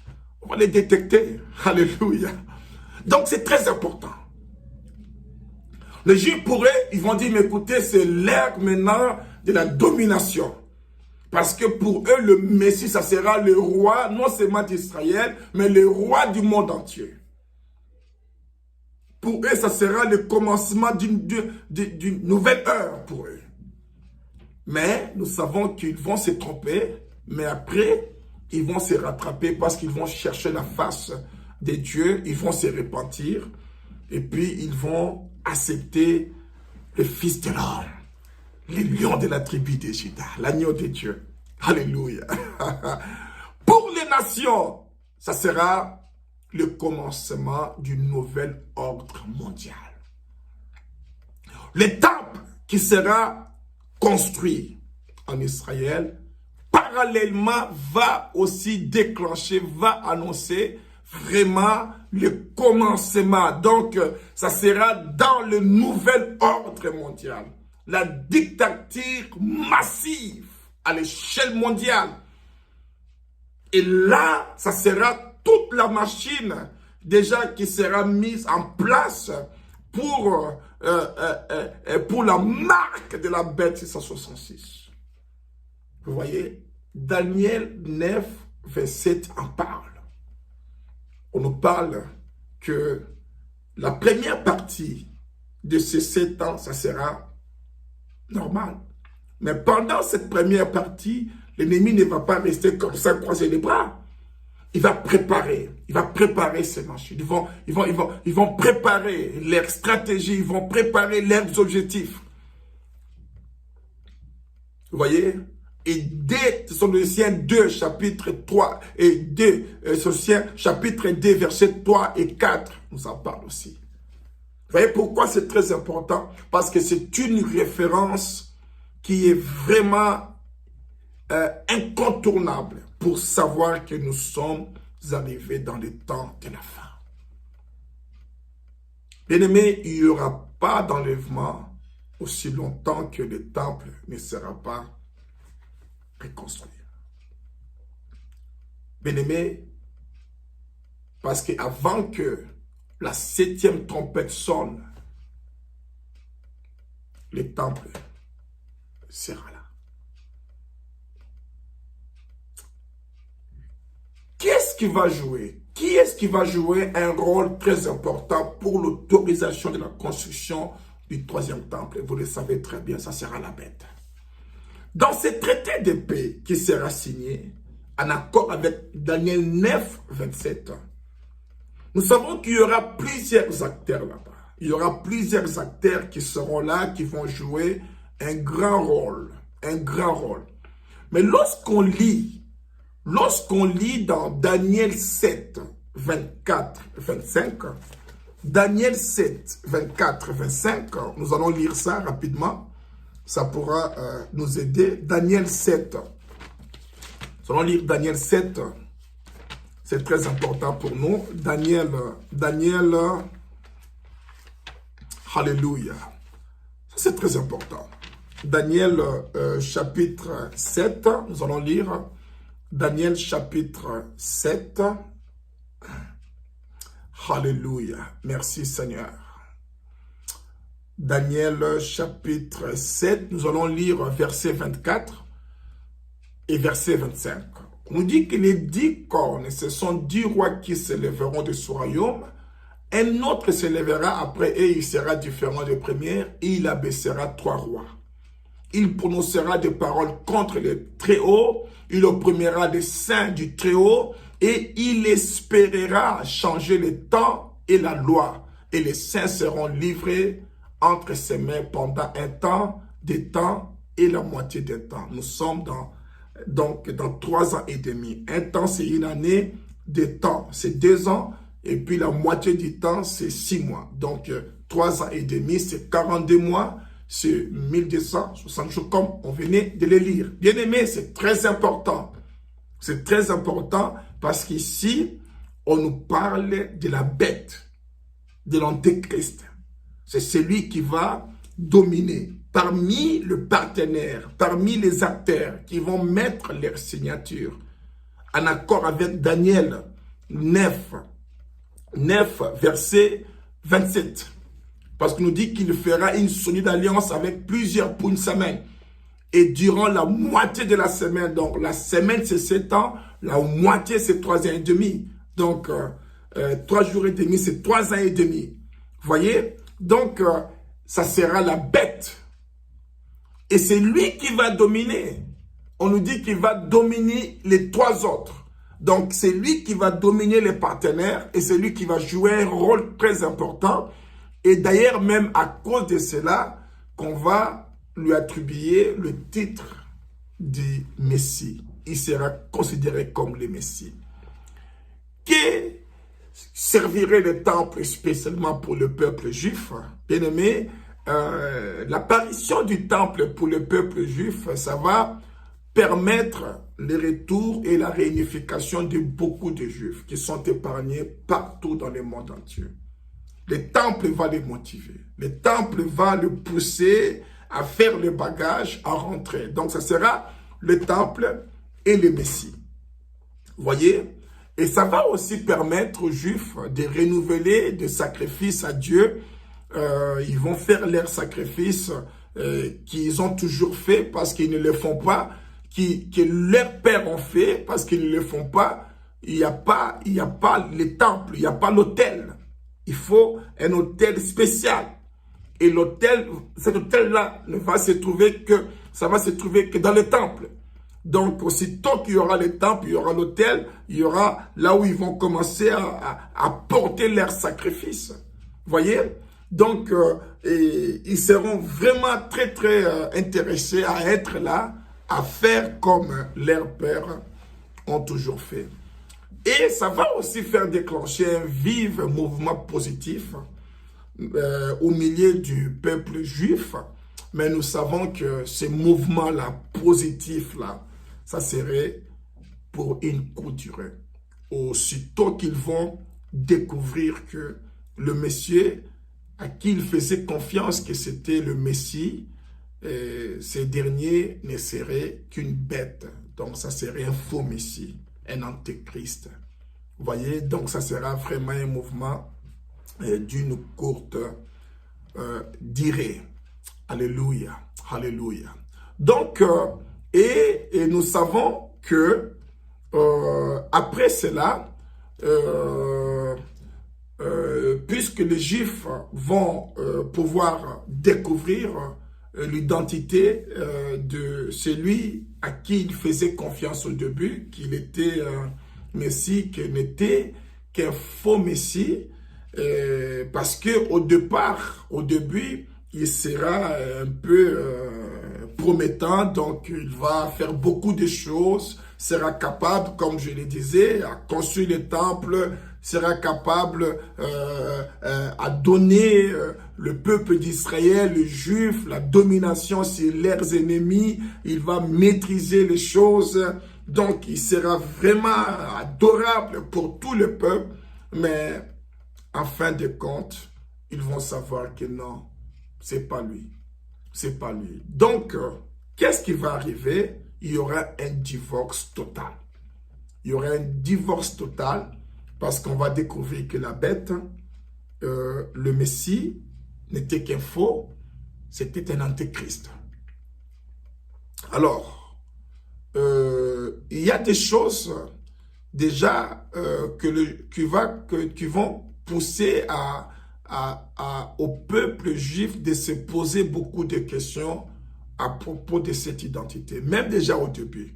les détecter. Alléluia. Donc c'est très important. Les Juifs pour eux, ils vont dire, mais écoutez, c'est l'ère maintenant de la domination. Parce que pour eux, le Messie, ça sera le roi, non seulement d'Israël, mais le roi du monde entier. Pour eux, ça sera le commencement d'une nouvelle heure pour eux. Mais nous savons qu'ils vont se tromper, mais après, ils vont se rattraper parce qu'ils vont chercher la face de Dieu, ils vont se repentir, et puis ils vont accepter le Fils de l'homme, le lion de la tribu de Juda, l'agneau de Dieu. Alléluia. Pour les nations, ça sera le commencement du nouvel ordre mondial. Le temple qui sera construit en Israël, parallèlement, va aussi déclencher, va annoncer vraiment le commencement. Donc, ça sera dans le nouvel ordre mondial. La dictature massive à l'échelle mondiale. Et là, ça sera toute la machine déjà qui sera mise en place pour la marque de la bête 666. Vous voyez, Daniel 9, verset en parle. On nous parle que la première partie de ces 7 ans, ça sera normal. Mais pendant cette première partie, l'ennemi ne va pas rester comme ça, croiser les bras. Il va préparer ces machines. Ils vont préparer leur stratégie, ils vont préparer leurs objectifs. Vous voyez? Et dès Thessaloniciens 2, chapitre 3, et 2, Thessaloniciens, chapitre 2, versets 3 et 4, nous en parle aussi. Vous voyez pourquoi c'est très important? Parce que c'est une référence qui est vraiment incontournable pour savoir que nous sommes arrivés dans les temps de la fin. Bien-aimés, il n'y aura pas d'enlèvement aussi longtemps que le temple ne sera pas reconstruit. Bien-aimés, parce qu'avant que la 7e trompette sonne, le temple sera là. Qui est-ce qui va jouer? Qui est-ce qui va jouer un rôle très important pour l'autorisation de la construction du 3e temple? Vous le savez très bien, ça sera la bête. Dans ce traité de paix qui sera signé, en accord avec Daniel 9, 27, nous savons qu'il y aura plusieurs acteurs là-bas. Il y aura plusieurs acteurs qui seront là, qui vont jouer un grand rôle. Un grand rôle. Mais lorsqu'on lit dans Daniel 7, 24, 25, Daniel 7, 24, 25, nous allons lire ça rapidement. Ça pourra nous aider. Daniel 7. Nous allons lire Daniel 7. C'est très important pour nous. Daniel, alléluia. C'est très important. Daniel chapitre 7. Nous allons lire Daniel chapitre 7. Alléluia. Merci Seigneur. Daniel chapitre 7, nous allons lire verset 24 et verset 25. On nous dit que les 10 cornes, ce sont 10 rois qui se lèveront de ce royaume. Un autre se lèvera après et il sera différent du premier, et il abaissera 3 rois. Il prononcera des paroles contre le Très-Haut, il opprimera les saints du Très-Haut, et il espérera changer le temps et la loi. Et les saints seront livrés entre ses mains pendant un temps, des temps et la moitié d'un temps. Nous sommes dans 3 ans et demi. Un temps, c'est une année, des temps, c'est 2 ans, et puis la moitié du temps, c'est 6 mois. Donc, 3 ans et demi, c'est 42 mois, c'est 1260 jours, comme on venait de les lire. Bien aimé, c'est très important. C'est très important parce qu'ici, on nous parle de la bête, de l'antéchrist. C'est celui qui va dominer. Parmi le partenaire, parmi les acteurs qui vont mettre leur signature en accord avec Daniel 9, verset 27. Parce qu'il nous dit qu'il fera une solide alliance avec plusieurs pour une semaine. Et durant la moitié de la semaine, donc la semaine c'est 7 ans, la moitié c'est 3 ans et demi. Donc 3 jours et demi c'est 3 ans et demi. Voyez? Donc ça sera la bête. Et c'est lui qui va dominer. On nous dit qu'il va dominer les 3 autres. Donc c'est lui qui va dominer les partenaires et c'est lui qui va jouer un rôle très important. Et d'ailleurs même à cause de cela qu'on va lui attribuer le titre du Messie. Il sera considéré comme le Messie. Que servirait le temple spécialement pour le peuple juif? Bien aimé, l'apparition du temple pour le peuple juif, ça va permettre le retour et la réunification de beaucoup de juifs qui sont épargnés partout dans le monde entier. Le temple va les motiver. Le temple va le pousser à faire le bagage, à rentrer. Donc, ça sera le temple et le Messie. Voyez? Et ça va aussi permettre aux Juifs de renouveler des sacrifices à Dieu. Ils vont faire leurs sacrifices qu'ils ont toujours fait parce qu'ils ne le font pas, que leurs pères ont fait parce qu'ils ne le font pas. Il n'y a pas le temple, il n'y a pas l'autel. Il faut un autel spécial. Et l'autel, cet autel-là ne va se trouver que, ça va se trouver que dans le temple. Donc, aussitôt qu'il y aura le temple, il y aura l'autel, il y aura là où ils vont commencer à porter leurs sacrifices. Voyez? Donc, ils seront vraiment très, très intéressés à être là, à faire comme leurs pères ont toujours fait. Et ça va aussi faire déclencher un vif mouvement positif au milieu du peuple juif. Mais nous savons que ce mouvement-là, positif-là, ça serait pour une courte durée. Aussitôt qu'ils vont découvrir que le Messie à qui ils faisaient confiance que c'était le Messie, ces derniers ne seraient qu'une bête. Donc ça serait un faux Messie, un antéchrist. Vous voyez, donc ça sera vraiment un mouvement d'une courte durée. Alléluia, alléluia. Donc, et nous savons que après cela, puisque les Juifs vont pouvoir découvrir l'identité de celui à qui ils faisaient confiance au début, qu'il était Messie, qu'il n'était qu'un faux Messie, parce que au début, il sera un peu promettant, donc il va faire beaucoup de choses, sera capable, comme je le disais, à construire le temple, sera capable à donner le peuple d'Israël, les Juifs, la domination sur leurs ennemis, il va maîtriser les choses, donc il sera vraiment adorable pour tout le peuple, mais en fin de compte, ils vont savoir que non, c'est pas lui. C'est pas lui. Donc, qu'est-ce qui va arriver? Il y aura un divorce total. Il y aura un divorce total parce qu'on va découvrir que la bête, le Messie, n'était qu'un faux, c'était un antéchrist. Alors, il y a des choses déjà qui vont poussé au peuple juif de se poser beaucoup de questions à propos de cette identité, même déjà au début.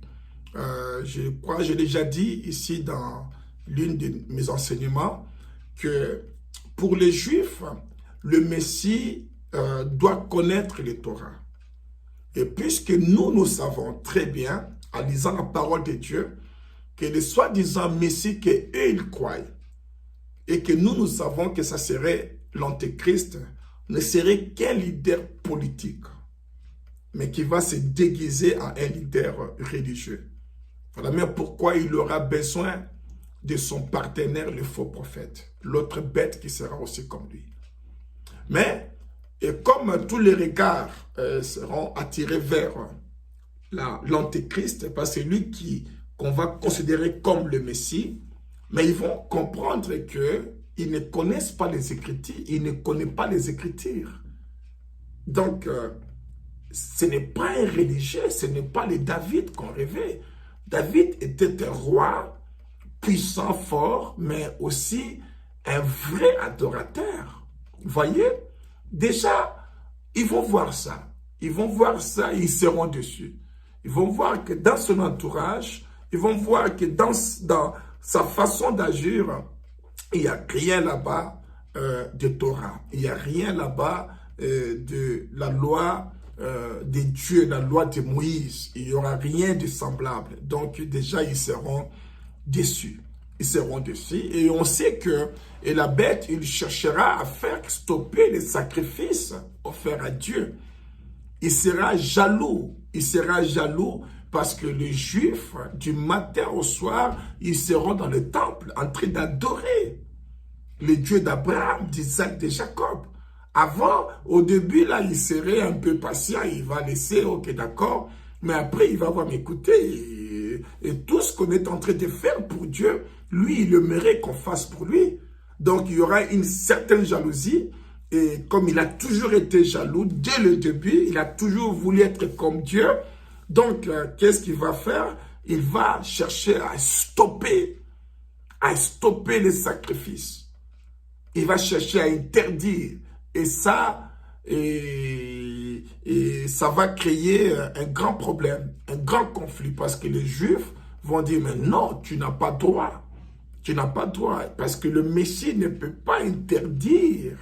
Je crois, j'ai déjà dit ici dans l'une de mes enseignements que pour les Juifs, le Messie doit connaître le Torah. Et puisque nous savons très bien, en lisant la parole de Dieu, que le soi-disant Messie qu'eux ils croient, et que nous savons que ça serait l'Antéchrist, ne serait qu'un leader politique, mais qui va se déguiser en un leader religieux. Voilà même pourquoi il aura besoin de son partenaire, le faux prophète, l'autre bête qui sera aussi comme lui. Mais, et comme tous les regards seront attirés vers l'Antéchrist, parce que c'est lui qu'on va considérer comme le Messie, mais ils vont comprendre qu'ils ne connaissent pas les Écritures, ils ne connaissent pas les Écritures. Donc, ce n'est pas un religieux, ce n'est pas le David qu'on rêvait. David était un roi puissant, fort, mais aussi un vrai adorateur. Vous voyez? Déjà, ils vont voir ça. Ils vont voir ça et ils seront dessus. Ils vont voir que dans son entourage, ils vont voir que dans sa façon d'agir, il n'y a rien là-bas de Torah. Il n'y a rien là-bas de la loi de Dieu, la loi de Moïse. Il n'y aura rien de semblable. Donc déjà, ils seront déçus. Ils seront déçus. Et on sait que la bête, il cherchera à faire stopper les sacrifices offerts à Dieu. Il sera jaloux. Il sera jaloux parce que les Juifs, du matin au soir, ils seront dans le temple en train d'adorer le Dieu d'Abraham, d'Isaac, de Jacob. Avant, au début, là, il serait un peu patient, il va laisser, ok, d'accord, mais après, il va voir, m'écouter, et tout ce qu'on est en train de faire pour Dieu, lui, il aimerait qu'on fasse pour lui. Donc, il y aura une certaine jalousie, et comme il a toujours été jaloux, dès le début, il a toujours voulu être comme Dieu. Donc, qu'est-ce qu'il va faire? Il va chercher à stopper les sacrifices. Il va chercher à interdire. Et ça va créer un grand problème, un grand conflit, parce que les Juifs vont dire, mais non, tu n'as pas droit. Tu n'as pas droit, parce que le Messie ne peut pas interdire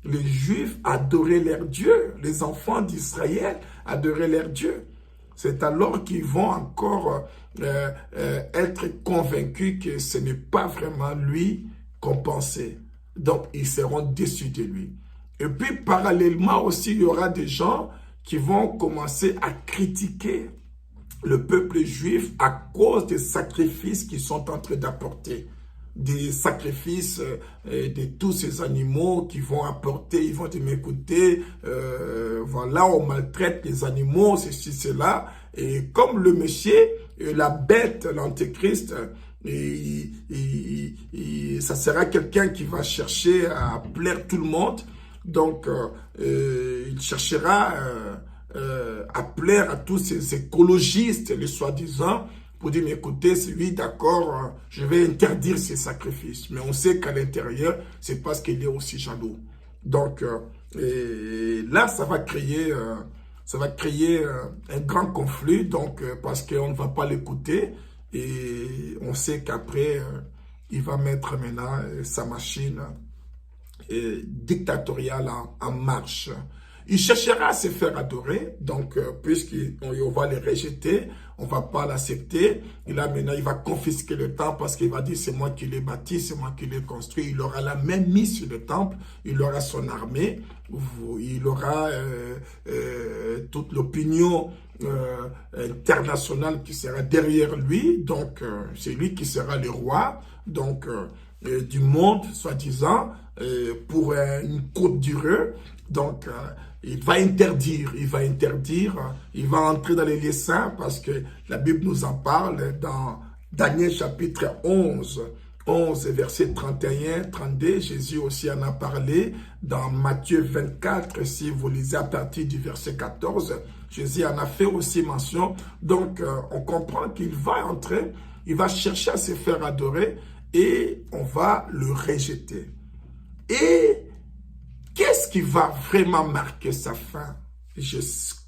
les Juifs adorer leur Dieu, les enfants d'Israël adorer leur Dieu. C'est alors qu'ils vont encore être convaincus que ce n'est pas vraiment lui qu'on pensait. Donc, ils seront déçus de lui. Et puis, parallèlement aussi, il y aura des gens qui vont commencer à critiquer le peuple juif à cause des sacrifices qu'ils sont en train d'apporter. Des sacrifices de tous ces animaux qui vont apporter, ils vont dire, mais écoutez, voilà, on maltraite les animaux, ceci, cela. Et comme le Messie, la bête, l'Antéchrist, ça sera quelqu'un qui va chercher à plaire tout le monde. Donc, il cherchera à plaire à tous ces écologistes, les soi-disant, pour dire, mais écoutez, c'est lui, d'accord, je vais interdire ces sacrifices. Mais on sait qu'à l'intérieur, c'est parce qu'il est aussi jaloux. Donc, là, ça va créer un grand conflit, donc, parce qu'on ne va pas l'écouter. Et on sait qu'après, il va mettre maintenant sa machine dictatoriale en marche. Il cherchera à se faire adorer, donc puisqu'on va les rejeter, on ne va pas l'accepter. Et là maintenant, il va confisquer le temple parce qu'il va dire c'est moi qui l'ai bâti, c'est moi qui l'ai construit. Il aura la main mise sur le temple, il aura son armée, il aura toute l'opinion internationale qui sera derrière lui. Donc c'est lui qui sera le roi du monde, soi-disant, pour une courte durée. Donc, il va interdire, il va entrer dans les lieux saints parce que la Bible nous en parle dans Daniel chapitre 11, verset 31, 32. Jésus aussi en a parlé dans Matthieu 24, si vous lisez à partir du verset 14. Jésus en a fait aussi mention. Donc, on comprend qu'il va entrer, il va chercher à se faire adorer et on va le rejeter. Et qu'est-ce qui va vraiment marquer sa fin? Je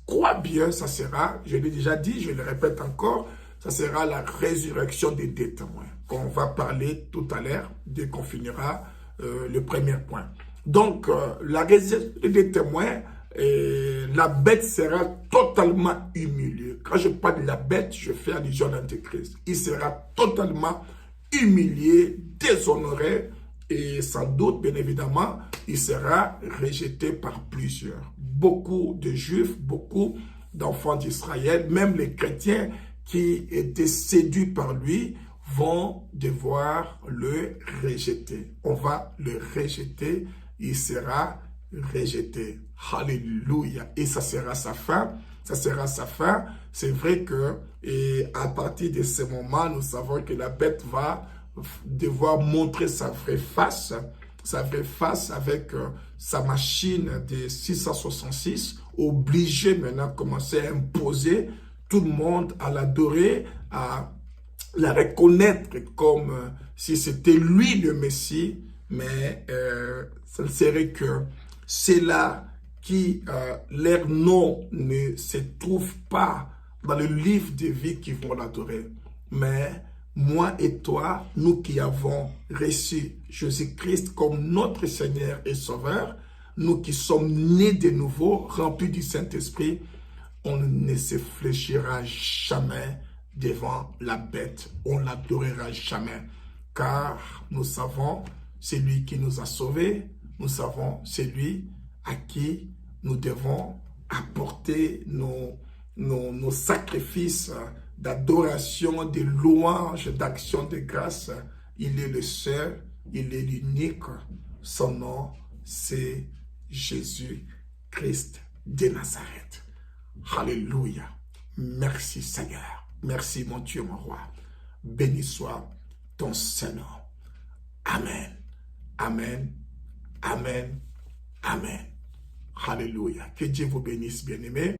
crois bien, ça sera, je l'ai déjà dit, je le répète encore, ça sera la résurrection des deux témoins, qu'on va parler tout à l'heure, dès qu'on finira le premier point. Donc, la résurrection des témoins, la bête sera totalement humiliée. Quand je parle de la bête, je fais allusion à l'Antéchrist. Il sera totalement humilié, déshonoré, et sans doute, bien évidemment, il sera rejeté par plusieurs. Beaucoup de Juifs, beaucoup d'enfants d'Israël, même les chrétiens qui étaient séduits par lui, vont devoir le rejeter. On va le rejeter, il sera rejeté. Alléluia. Et ça sera sa fin. Ça sera sa fin. C'est vrai que, et à partir de ce moment, nous savons que la bête va devoir montrer sa vraie face avec sa machine de 666, obligé maintenant de commencer à imposer tout le monde à l'adorer, à la reconnaître comme si c'était lui le Messie, mais ça serait que c'est là qui, leur nom ne se trouve pas dans le livre de vie qui vont l'adorer. Mais moi et toi, nous qui avons reçu Jésus-Christ comme notre Seigneur et Sauveur, nous qui sommes nés de nouveau, remplis du Saint-Esprit, on ne se fléchira jamais devant la bête. On ne l'adorera jamais. Car nous savons, c'est lui qui nous a sauvés. Nous savons, c'est lui à qui nous devons apporter nos sacrifices d'adoration, de louange, d'action de grâce. Il est le seul, il est l'unique. Son nom, c'est Jésus-Christ de Nazareth. Alléluia. Merci Seigneur. Merci mon Dieu, mon roi. Béni soit ton Saint-Nom. Amen. Amen. Amen. Amen. Alléluia. Que Dieu vous bénisse, bien-aimés.